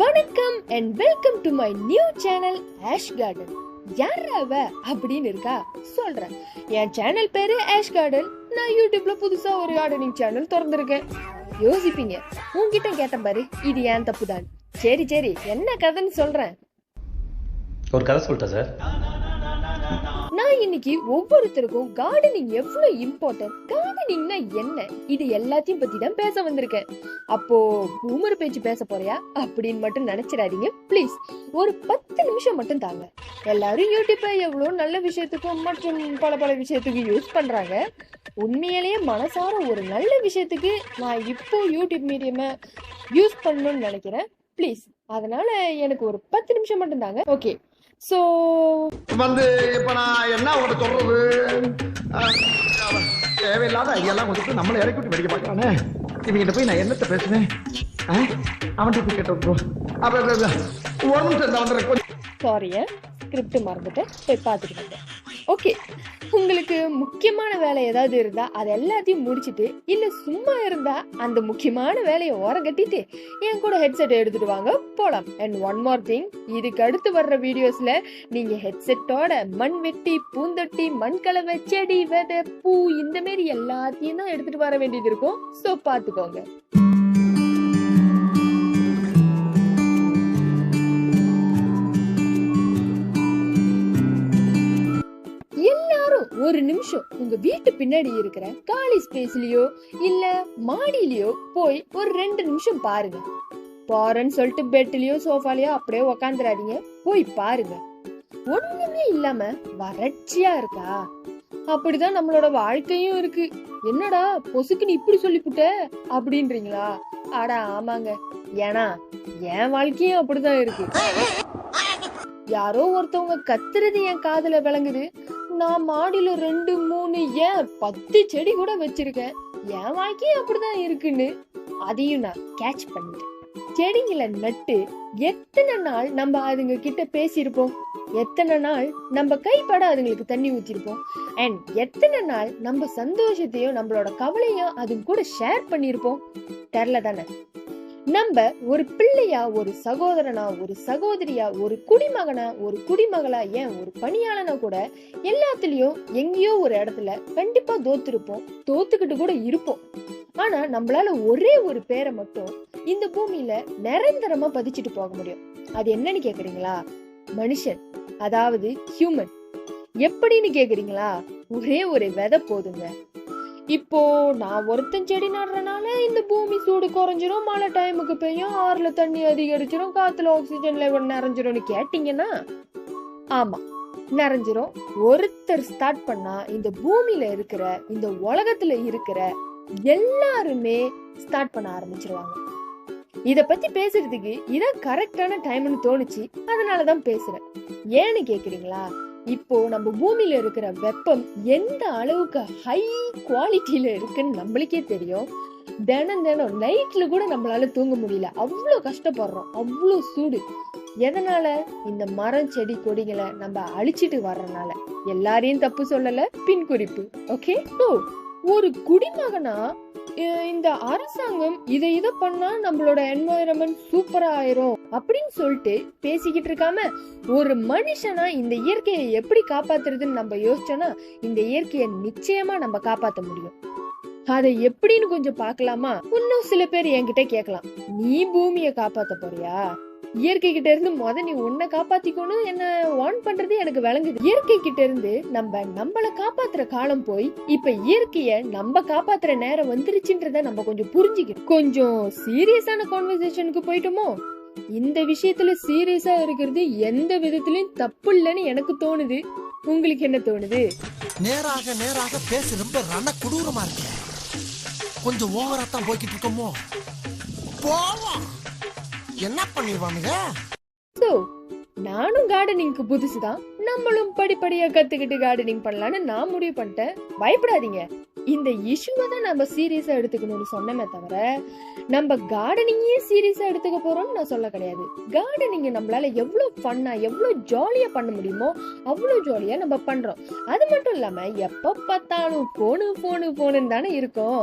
வணக்கம் and welcome to my new channel ash garden. யார் அவ அப்படின்னு இருக்கா சொல்றேன். என் சேனல் பேரு ஆஷ் கார்டன். நான் யூடியூப்ல புதுசா ஒரு கார்டனிங் சேனல் திறந்திருக்கேன். யோசிப்பீங்க, உன்கிட்ட கேட்டேன் பாரு, இது ஏன் தப்புதான். சரி சரி, என்ன கதைன்னு சொல்றேன். ஒரு கதை சொல்லிட்டேன் சார். நான் இன்னைக்கு ஒவ்வொருத்தருக்கும் கார்டனிங் எவ்வளவு இம்பார்ட்டன்ட், கார்டனிங்னா என்ன, இது எல்லாத்தையும் பத்தி தான் பேச வந்திருக்கேன். அப்போ பூமர் பேச்சு பேச போறியா அப்படின்னு மட்டும் நினைச்சிடாதீங்க ப்ளீஸ். ஒரு 10 நிமிஷம் மட்டும் தாங்க. எல்லாரும் யூடியூப்பை எவ்வளவு நல்ல விஷயத்துக்கும் மற்றும் பல விஷயத்துக்கு யூஸ் பண்றாங்க. உண்மையிலேயே மனசார ஒரு நல்ல விஷயத்துக்கு நான் இப்போ யூடியூப் மீடியமை யூஸ் பண்ணணும்னு நினைக்கிறேன் ப்ளீஸ். அதனால எனக்கு ஒரு 10 நிமிஷம் மட்டும் தாங்க. ஓகே, சோ இப்ப நான் என்ன உங்கள்கிட்ட சொல்றது, தேவையில்லாத ஐடியாலாம் கொடுத்து நம்மளை இறக்கி விட்டு வெடிக்க பார்க்கறானே. இவங்கிட்ட போய் நான் என்னத்த பேசுவேன், அவன்கிட்ட போய் கேட்டு ஒரு நிமிஷம் வந்துடுறேன். சாரிய ஸ்கிரிப்ட் மறந்துட்டேன், போய் பார்த்துட்டு வந்தேன். ஓகே, உங்களுக்கு முக்கியமான வேலை ஏதாவது இருந்தா அது எல்லாத்தையும் முடிச்சுட்டு, இல்ல சும்மா இருந்தா அந்த முக்கியமான வேலையை ஓரம் கட்டிட்டு என் கூட ஹெட்செட் எடுத்துட்டு வாங்க, போலாம். அண்ட் ஒன் மோர் திங், இதுக்கு அடுத்து வர்ற வீடியோஸ்ல நீங்க ஹெட்செட்டோட மண் வெட்டி, பூந்தொட்டி, மண் கலவை, செடி, விதை, பூ இந்த மாதிரி எல்லாத்தையும் தான் எடுத்துட்டு வர வேண்டியது இருக்கும். சோ பாத்துக்கோங்க. ஒரு நிமிஷம் உங்க வீட்டு பின்னாடி இருக்கிற காலி ஸ்பேஸ்லயோ இல்ல மாடியிலயோ போய் ஒரு 2 நிமிஷம் பாருங்க. போறேன்னு சொல்லிட்டு பெட்லயோ சோஃபாலயோ அப்படியே உக்காந்துராதீங்க, போய் பாருங்க. ஒண்ணுமே இல்லாம வறட்சியா இருக்கா? அப்படிதான் நம்மளோட வாழ்க்கையும் இருக்கு. என்னடா பொசுக்குன்னு இப்படி சொல்லிப்புட்ட அப்படின்றீங்களா? அட ஆமாங்க, ஏன்னா என் வாழ்க்கையும் அப்படிதான் இருக்கு. யாரோ ஒருத்தவங்க கத்துறது என் காதுல விளங்குது. நான் மாடியில 2, 3 ஏன் 10 செடி கூட வச்சிருக்கேன். என் வாழ்க்கையும் அப்படிதான் இருக்குன்னு அதையும் நான் கேட்ச் பண்ணிட்டேன். செடிங்களை நட்டு எத்தனை நாள் நம்ம அதுங்க கிட்ட பேசியிருப்போம், எத்தனை நாள் நம்ம கைப்பட அதுங்களுக்கு தண்ணி ஊத்திருப்போம், அண்ட் எத்தனை நாள் நம்ம சந்தோஷத்தையும் நம்மளோட கவலையும் அதுங்க கூட ஷேர் பண்ணிருப்போம். தெரியல தானே? நம்ம ஒரு பிள்ளையா, ஒரு சகோதரனா, ஒரு சகோதரியா, ஒரு குடிமகனா, ஒரு குடிமகளா, ஏன் ஒரு பணியாளனா கூட எல்லாத்துலயும் எங்கேயோ ஒரு இடத்துல கண்டிப்பா தோத்துருப்போம், தோத்துக்கிட்டு கூட இருப்போம். ஆனா நம்மளால ஒரே ஒரு பேரை மட்டும் இந்த பூமியில நிரந்தரமா பதிச்சுட்டு போக முடியும். அது என்னன்னு கேக்குறீங்களா? மனுஷன், அதாவது ஹியூமன். எப்படின்னு கேக்குறீங்களா? ஒரே ஒரு விதை போதுங்க. இப்போ நான் ஒருத்தன் செடி நடுறனால இந்த பூமி சூடு குறைஞ்சிரும், மழை டைமுக்கு பெய்யும், ஆறுல தண்ணி அதிகரிச்சிரும், காத்துல ஆக்சிஜன் லெவல் நிறைஞ்சிரும்னு கேட்டீங்கன்னா ஆமா, நிறைஞ்சிரும். ஒருத்தர் ஸ்டார்ட் பண்ணா இந்த பூமியில இருக்கிற, இந்த உலகத்துல இருக்கிற எல்லாருமே ஸ்டார்ட் பண்ண ஆரம்பிச்சிருவாங்க. இத பத்தி பேசுறதுக்கு இதான் கரெக்டான டைம்னு தோணுச்சு, அதனாலதான் பேசுறேன். ஏன்னு கேக்குறீங்களா? இப்போ நம்ம பூமியில இருக்கிற வெப்பம் எந்த அளவுக்கு ஹை குவாலிட்டியில இருக்குன்னு நம்மளுக்கே தெரியும். தினம் நைட்ல கூட நம்மளால தூங்க முடியல, அவ்வளவு கஷ்டப்படுறோம், அவ்வளவு சூடு. எதனால? இந்த மரம் செடி கொடிகளை நம்ம அழிச்சிட்டு வர்றதுனால. எல்லாரையும் தப்பு சொல்லல, பின் குறிப்பு. ஓகே, ஒரு குடிமகனா இந்த அரசாங்கம் இதை பண்ணா நம்மளோட என்வாயரன்மெண்ட் சூப்பரா ஆயிரும் அப்படின்னு சொல்லிட்டு பேசிக்கிட்டு இருக்காம, ஒரு மனுஷனா இந்த இயற்கையை எப்படி காப்பாத்துறதுன்னு நம்ம யோசிச்சோம்னா இந்த இயற்கையை நிச்சயமா நம்ம காப்பாத்த முடியும். அதை எப்படின்னு கொஞ்சம் பாக்கலாமா? இன்னும் சில பேர் என்கிட்ட கேட்கலாம், நீ பூமியை காப்பாத்த போறியா? இயற்கை கிட்ட இருந்து நீ உன்னை காப்பாத்திக்கணும் என்ன வான் பண்றது எனக்கு விளங்குது. இயற்கை கிட்ட இருந்து நம்மள காப்பாத்துற காலம் போய் இப்ப இயற்கைய நம்ம காப்பாத்துற நேரம் வந்துருச்சுன்றத நம்ம கொஞ்சம் புரிஞ்சுக்கணும். கொஞ்சம் சீரியஸான கான்வர்சேஷனுக்கு போயிட்டோமோ? இந்த விஷயத்துல சீரியஸா இருக்கிறது எந்த விதத்திலயும் தப்பு இல்லைன்னு எனக்கு தோணுது. உங்களுக்கு என்ன தோணுது? நேராக பேச ரொம்ப ரண கொடூரமா இருக்கு. கொஞ்சம் ஓவரா தான் போய்கிட்டு இருக்கோமோ? போவோம், என்ன பண்ணிடுவானுங்க? நானும் கார்டனிங்க்கு புதுசுதான், நம்மளும் படிப்படியா கத்துக்கிட்டு கார்டனிங் பண்ணலான்னு நான் முடிவு பண்ணிட்டேன். பயப்படாதீங்க, இந்த இஷ்யூவை தான் நம்ம சீரியஸா எடுத்துக்கணும்னு சொன்னமே தவிர நம்ம கார்டனிங்கே சீரியஸா எடுத்துக்க போறோம்னு நான் சொல்ல கிடையாது. கார்டனிங் நம்மளால எவ்வளவு ஃபன்னா எவ்வளவு ஜாலியா பண்ண முடியுமோ அவ்வளவு ஜாலியா நம்ம பண்றோம். அது மட்டும் இல்லாம எப்ப பார்த்தாலும் போனு தானே இருக்கும்.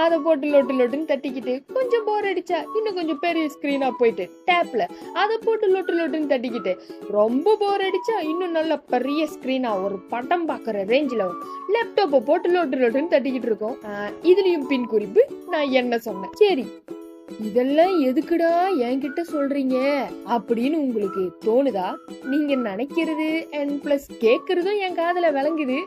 அதை போட்டு லொட்டுன்னு தட்டிக்கிட்டு கொஞ்சம் போர் அடிச்சா இன்னும் கொஞ்சம் பெரிய ஸ்கிரீனா போயிட்டு டேப்ல அதை போட்டு லொட்டுன்னு தட்டிக்கிட்டு ரொம்ப போர் அடிச்சா இன்னும் நல்ல பெரிய ஸ்கிரீனா ஒரு படம் பாக்குற ரேஞ்சில லேப்டாப்பை போட்டு லொட்டுன்னு தட்டிக்கிட்டு இருக்கோம். இதுலயும் பின் குறிப்பு நான் என்ன சொன்னேன். சரி, இதெல்லாம் எதுக்குடா என்கிட்ட சொல்றீங்க அப்படின்னு உங்களுக்கு தோணுதா? நீங்க நினைக்கிறது அண்ட் பிளஸ் கேக்குறதும் என் காதுல விளங்குது.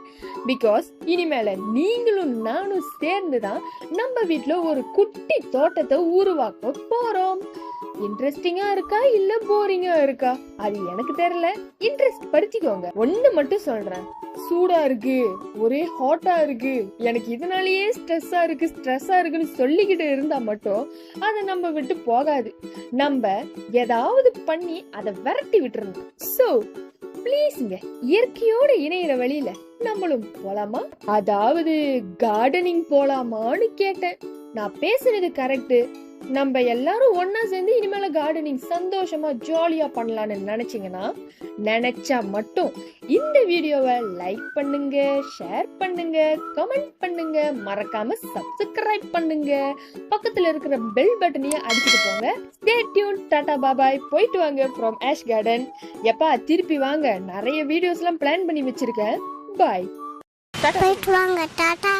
பிகாஸ் இனிமேல நீங்களும் நானும் சேர்ந்துதான் நம்ம வீட்டுல ஒரு குட்டி தோட்டத்தை உருவாக்க போறோம். இன்ட்ரெஸ்டிங்கா இருக்கா இல்ல போரிங்கா இருக்கா அது எனக்கு தெரியல. இன்ட்ரெஸ்ட் படுத்திக்கோங்க. ஒண்ணு மட்டும் சொல்றேன், சூடா இருக்கு, ஒரே ஹாட்டா இருக்கு, எனக்கு இதனாலயே ஸ்ட்ரெஸ்ஸா இருக்குன்னு சொல்லிக்கிட்டு இருந்தா மட்டும் அதை நம்ம விட்டு போகாது. நம்ம ஏதாவது பண்ணி அதை விரட்டி விட்டுறணும். சோ ப்ளீஸ்ங்க, இயற்கையோட இணையிற வழியில நம்மளும் போலாமா? அதாவது கார்டனிங் போலாமான்னு கேட்டேன். நான் பேசுறது கரெக்ட். நம்ம எல்லாரும் ஒன்னா சேர்ந்து இனிமேல கார்டனிங் சந்தோஷமா ஜாலியா பண்ணலாம்னு நினைச்சா மட்டும் இந்த வீடியோவை லைக் பண்ணுங்க, ஷேர் பண்ணுங்க, கமெண்ட் பண்ணுங்க, மறக்காம சப்ஸ்கிரைப் பண்ணுங்க, பக்கத்துல இருக்கிற பெல் பட்டனையும் அடிச்சுட்டு போங்க. Stay tune. Tata bye bye. போயிட்டு வாங்க ஃப்ரம் ஆஷ் கார்டன். எப்பா திருப்பி வாங்க, நிறைய வீடியோஸ் எல்லாம் பிளான் பண்ணி வச்சிருக்கேன். பாய். போயிட்டு வாங்க. டாடா.